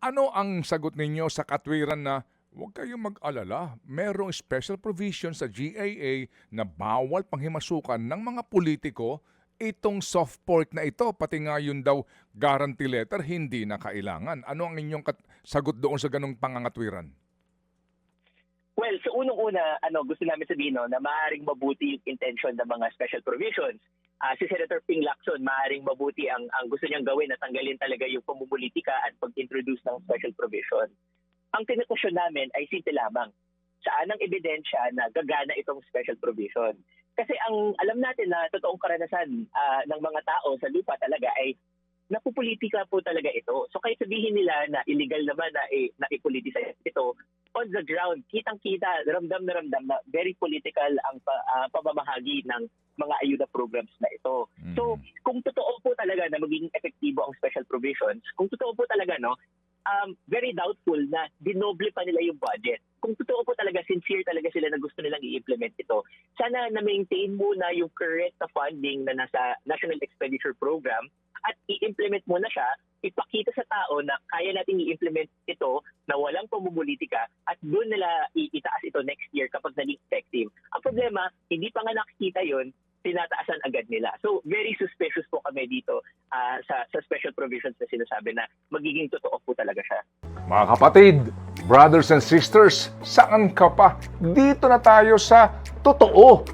Ano ang sagot ninyo sa katwiran na huwag kayong mag-alala, merong special provision sa GAA na bawal panghimasukan ng mga politiko itong soft pork na ito, pati nga yun daw guarantee letter, hindi na kailangan. Ano ang inyong sagot doon sa ganong pangangatwiran? Well, so unang-una, gusto namin sabihin na maaaring mabuti yung intention ng mga special provisions. Si Senator Ping Lacson, maaaring mabuti ang gusto niyang gawin na tanggalin talaga yung pamumulitika at pag-introduce ng special provision. Ang tinukusyon namin ay simple lamang. Saan ang ebidensya na gagana itong special provision? Kasi ang alam natin na totoong karanasan ng mga tao sa lupa talaga ay napupolitika po talaga ito. So kahit sabihin nila na illegal naman na ipoliticize ito, on the ground, kitang-kita, ramdam na very political ang pamamahagi ng mga ayuda programs na ito. So kung totoo po talaga na magiging epektibo ang special provisions, kung totoo po talaga, very doubtful na dinoble pa nila yung budget. Kung totoo po talaga, sincere talaga sila na gusto nilang i-implement ito, sana na-maintain muna yung current na funding na nasa National Expenditure Program at i-implement muna siya, ipakita sa tao na kaya natin i-implement ito na walang pamumulitika at doon nila itaas ito next year kapag naging effective. Ang problema, hindi pa nga nakikita yun, tinataasan agad nila. So, very suspicious po kami dito sa special provisions na sinasabi na magiging totoo po talaga siya. Mga kapatid, brothers and sisters, saan ka pa? Dito na tayo sa totoo.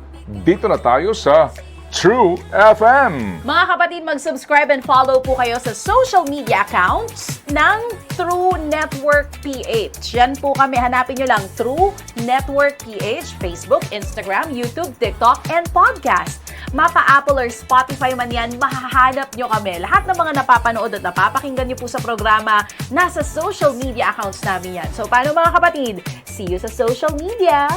Dito na tayo sa True FM. Mga kapatid, mag-subscribe and follow po kayo sa social media accounts ng True Network PH. Yan po kami. Hanapin nyo lang True Network PH, Facebook, Instagram, YouTube, TikTok, and podcast. Mapa Apple or Spotify man yan, mahahanap nyo kami. Lahat ng mga napapanood at napapakinggan nyo po sa programa, nasa social media accounts namin yan. So, paano mga kapatid? See you sa social media!